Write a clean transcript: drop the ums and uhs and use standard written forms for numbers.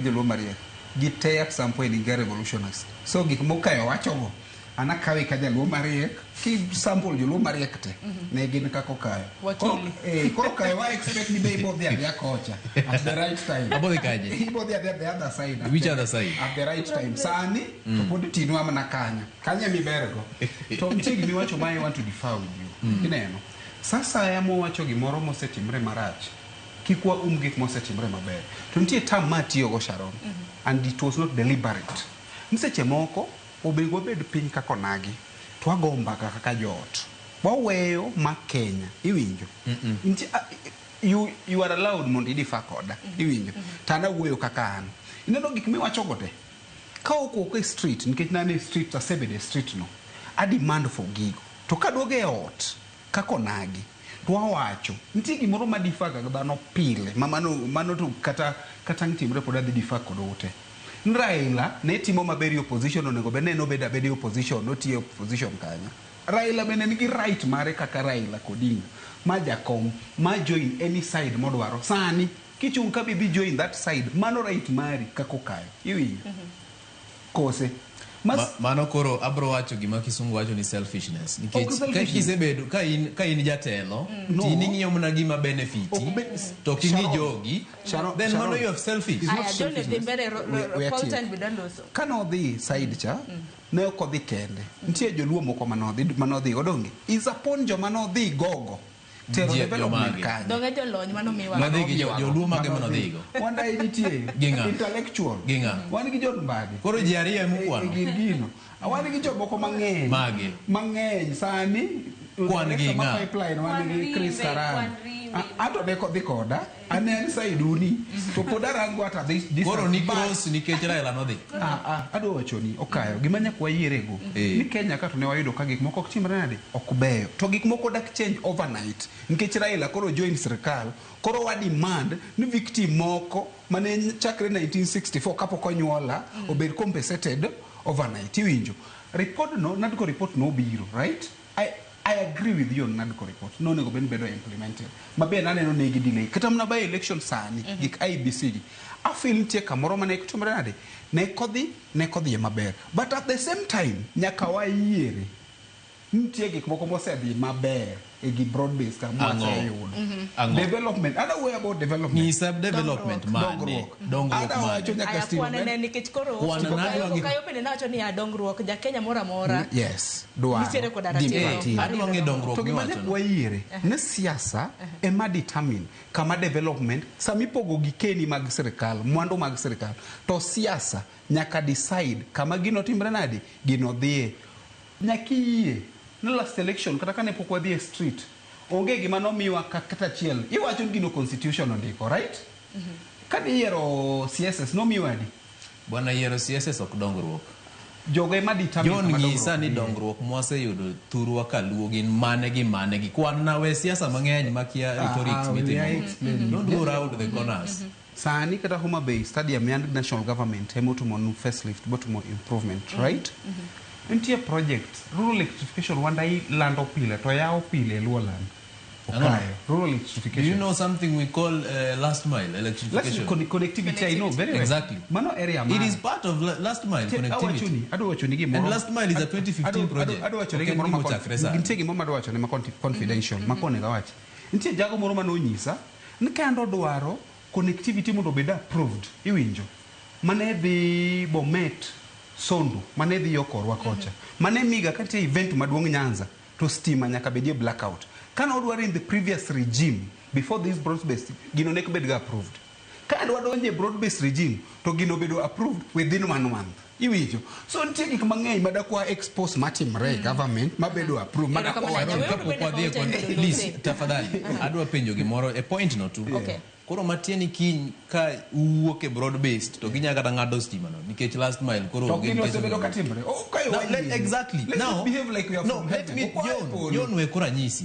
joluo mariek gite at some point inge revolutionist. So gik mokayo wachogo ana kawe ka jaluo mariek ki sample joluo mariek te ne gin kako kayo. Koro kayo wa expect ni be ibo dhia kocha at the right time. Abo kaje. Ibo dhia the other side. Which other side? At the right time. Sani to pod tinu amana kanya. Kanya mi bergo. To mtigi mi wacho mai want to differ with you. Kineno. Sasa yamo wacho gimoro mosetimre marach. Kikwa gik mosetimre maber. To nitie tam matiyo go Sharon. And it was not deliberate. Seche moko obego bed piny kako nagi to ago mbaka kaka jot waweyo ma Kenya iwinjo you are allowed mondo idifa koda iwinjo tana wuoyo kaka an ineno gik miwacho gote ka okoko e street nikech nane street asebede street no a demand for gigo to kadoge ot kako nagi to wawacho nitie gimoro ma difa ga dhano pile mano to kata ngitimre pod adhi difa kodote Raila ne timo maberi opposition onego be neno beda bedi opposition no tie opposition kanya Raila bene nigi right mare kaka Raila kodinga ma jakom ma join any side modwaro sani kichung ka bibi join that side mano right mari kako kayo iwi kose mano koro abro wacho gima kisungu wacho ni selfishness nikech kisebedo ka in jatelo tini ngiyo mna gima benefit to kingi jogi then mano you have selfish. I don't know the very important bidandoso kano the side cha ne okodhi kende nitie joluo moko manodhi odonge is upon jo manodhi gogo tero development kanya donge jolony mano miwa madhi gi joluo mage manodhi go wanda nitie intellectual wan gi jod mbagi koro ji ariyo mukwano gino wan gi jomoko mang'eny sani kwan gi nga pipeline wan gi Chris Karani ato deko dhi koda anen saiduni to podarango ata this koro ni cross nikech Raila nodhi ado wachoni okayo gima nyakwa yierego ni Kenya ka to ne wayudo ka gik moko timre nade ok beyo to gik moko dak change overnight nikech Raila koro join sirkal koro wa demand ni victim moko mane chakre 1964 kapok onyuola obed compensated overnight iwinjo report no nadko report no biro right I agree with you on NADCO report. No nego ben bedo implemented. Mabe nane no negi delay. Kata mna ba election sani gik IBC. I feel ntie kamoro mane kutumre nade. Ne kodhi maber. But at the same time nyaka wa yiere. Ntie gik moko mosedhi maber e gi broad base ka mwase development other way about development ni sub development man dongruok wacho nyaka still ne nikech koro kayo pende nacho ni dongruok ja Kenya mora yes dwa nitiere kod ratiro adwonge dongruok to gima ne wayiere ne siasa e ma determine kama development samipogo gikeni mag sirkal mwandu mag sirkal to siasa nyaka decide kama gino timbre nade gino dhie nyakiyie no last election kata kane pok wadhi e street onge gima nomiwa kata chiel iwacho gino constitution ondiko right kadi yiero CSS nomiwa di bwana yiero CSS ok dongruok joge ma determine John ngisa ni dongruok mwaseyudo thurwa kaluo gin mane gi kwan na we siasa mang'eny makia rhetorics meeting don't go around the corners sani kata Homa Bay Stadium and national government emotumo no facelift botumo improvement right Untie project rural electrification wanda I land opile to yao pile luoland. Okay. Rural electrification. Do you know something we call last mile electrification? Connectivity I know very well. Exactly. Mano area man. It is part of last mile connectivity. And last mile is a 2015 project. Ado wacho nigi moro makon. Ntie moro ado wacho ne confidential. Makone ga wacho. Ntie jago moro manonyisa nikando dwaro connectivity mondo beda approved. Iwinjo. Mane dhi Bomet Sondu mane dhi yokorwa kocha mane miga kati event maduong Nyanza to stima nyaka bedie blackout kana odwaro in the previous regime before this broad based gino nek bedga approved kana wadonje broad based regime to gino bedo approved within 1 month iwijo so ntie gik mang'eny madakwa expose matimre government mabedo approved madakwa kwa dhie please tafadhali adwa penjo gimoro a point no tu koro matieni kiny ka uwuok e broad based to ginya kata ng'ado stima no nikech last mile koro exactly now behave like we are let me John we kora nyisi